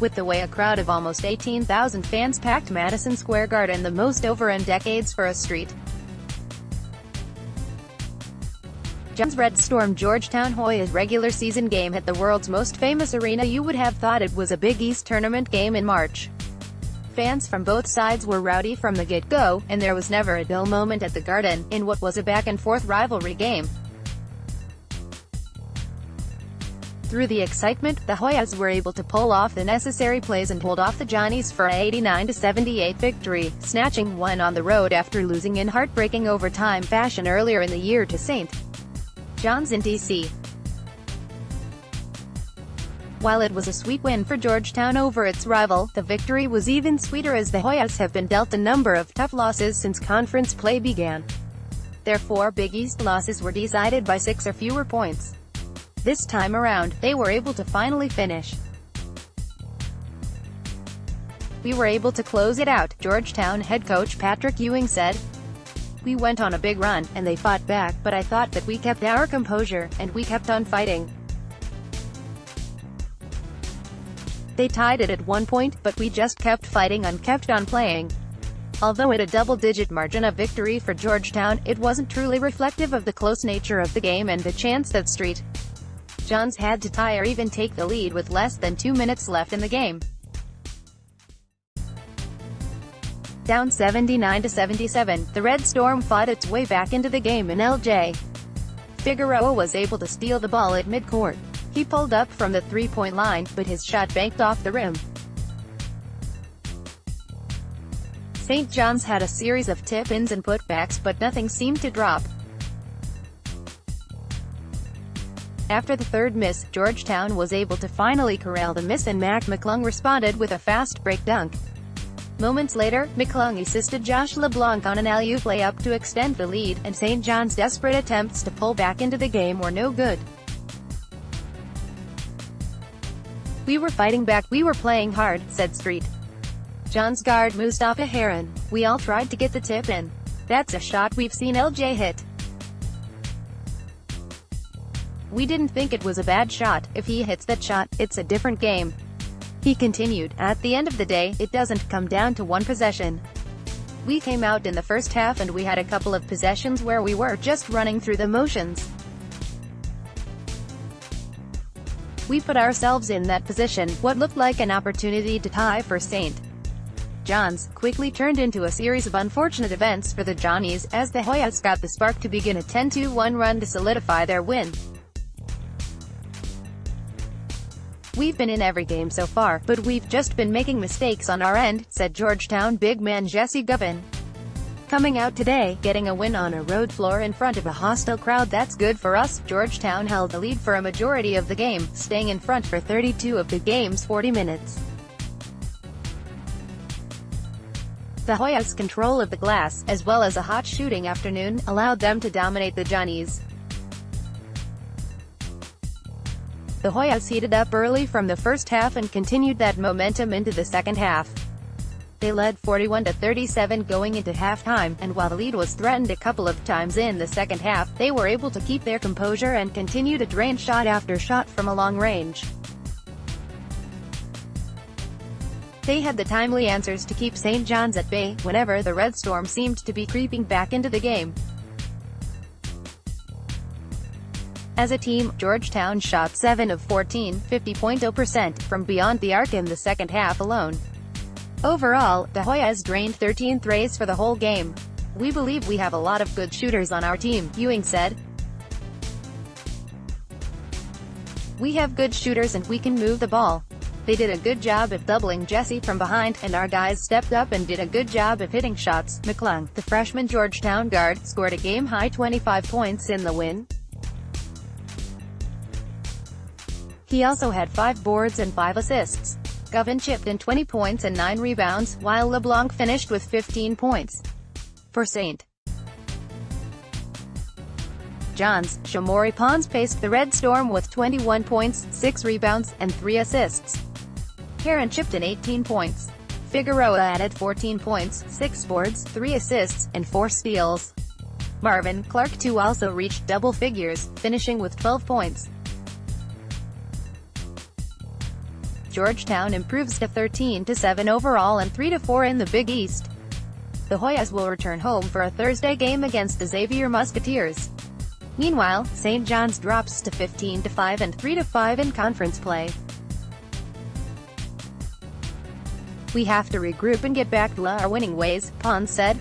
with the way a crowd of almost 18,000 fans packed Madison Square Garden, the most over in decades for a street. John's Red Storm-Georgetown Hoyas regular season game hit the world's most famous arena. You would have thought it was a Big East tournament game in March. Fans from both sides were rowdy from the get-go, and there was never a dull moment at the Garden, in what was a back-and-forth rivalry game. Through the excitement, the Hoyas were able to pull off the necessary plays and hold off the Johnnies for an 89-78 victory, snatching one on the road after losing in heartbreaking overtime fashion earlier in the year to St. John's in D.C. While it was a sweet win for Georgetown over its rival, the victory was even sweeter as the Hoyas have been dealt a number of tough losses since conference play began. Their 4 Big East losses were decided by 6 or fewer points. This time around, they were able to finally finish. "We were able to close it out," Georgetown head coach Patrick Ewing said. "We went on a big run, and they fought back, but I thought that we kept our composure, and we kept on fighting. They tied it at one point, but we just kept fighting and kept on playing." Although at a double-digit margin of victory for Georgetown, it wasn't truly reflective of the close nature of the game and the chance that St. John's had to tie or even take the lead with less than 2 minutes left in the game. Down 79-77, the Red Storm fought its way back into the game and L.J. Figueroa was able to steal the ball at midcourt. He pulled up from the three-point line, but his shot banked off the rim. St. John's had a series of tip-ins and putbacks, but nothing seemed to drop. After the third miss, Georgetown was able to finally corral the miss and Mac McClung responded with a fast break dunk. Moments later, McClung assisted Josh LeBlanc on an alley-oop layup to extend the lead, and St. John's desperate attempts to pull back into the game were no good. "We were fighting back, we were playing hard," said St. John's guard Mustafa Heron. "We all tried to get the tip in. That's a shot we've seen LJ hit. We didn't think it was a bad shot. If he hits that shot, it's a different game." He continued, "At the end of the day, it doesn't come down to one possession. We came out in the first half and we had a couple of possessions where we were just running through the motions. We put ourselves in that position, what looked like an opportunity to tie for St. John's, quickly turned into a series of unfortunate events for the Johnnies, as the Hoyas got the spark to begin a 10-1 run to solidify their win. We've been in every game so far, but we've just been making mistakes on our end," said Georgetown big man Jesse Govan. "Coming out today, getting a win on a road floor in front of a hostile crowd, that's good for us." Georgetown held the lead for a majority of the game, staying in front for 32 of the game's 40 minutes. The Hoyas' control of the glass, as well as a hot shooting afternoon, allowed them to dominate the Johnnies. The Hoyas heated up early from the first half and continued that momentum into the second half. They led 41-37 going into halftime, and while the lead was threatened a couple of times in the second half, they were able to keep their composure and continue to drain shot after shot from a long range. They had the timely answers to keep St. John's at bay, whenever the Red Storm seemed to be creeping back into the game. As a team, Georgetown shot 7 of 14, 50.0% from beyond the arc in the second half alone. Overall, the Hoyas drained 13 threes for the whole game. "We believe we have a lot of good shooters on our team," Ewing said. "We have good shooters and we can move the ball. They did a good job at doubling Jesse from behind, and our guys stepped up and did a good job at hitting shots." McClung, the freshman Georgetown guard, scored a game-high 25 points in the win. He also had 5 boards and 5 assists. Govan chipped in 20 points and 9 rebounds, while LeBlanc finished with 15 points. For St. John's, Shamori Pons paced the Red Storm with 21 points, 6 rebounds, and 3 assists. Heron chipped in 18 points. Figueroa added 14 points, 6 boards, 3 assists, and 4 steals. Marvin Clark too also reached double figures, finishing with 12 points. Georgetown improves to 13-7 overall and 3-4 in the Big East. The Hoyas will return home for a Thursday game against the Xavier Musketeers. Meanwhile, St. John's drops to 15-5 and 3-5 in conference play. "We have to regroup and get back to our winning ways," Pons said.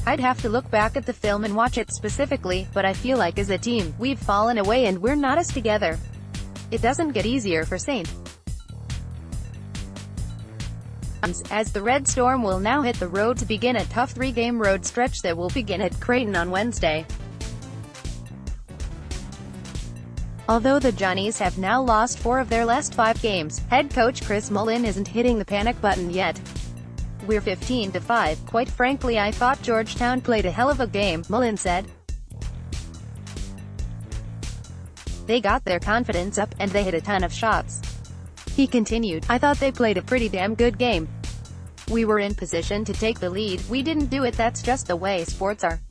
"I'd have to look back at the film and watch it specifically, but I feel like as a team, we've fallen away and we're not as together. It doesn't get easier for St. John's, as the Red Storm will now hit the road to begin a tough three-game road stretch that will begin at Creighton on Wednesday. Although the Johnnies have now lost 4 of their last 5 games, head coach Chris Mullin isn't hitting the panic button yet. "We're 15-5. Quite frankly, I thought Georgetown played a hell of a game," Mullin said. "They got their confidence up, and they hit a ton of shots." He continued, "I thought they played a pretty damn good game. We were in position to take the lead, we didn't do it. That's just the way sports are.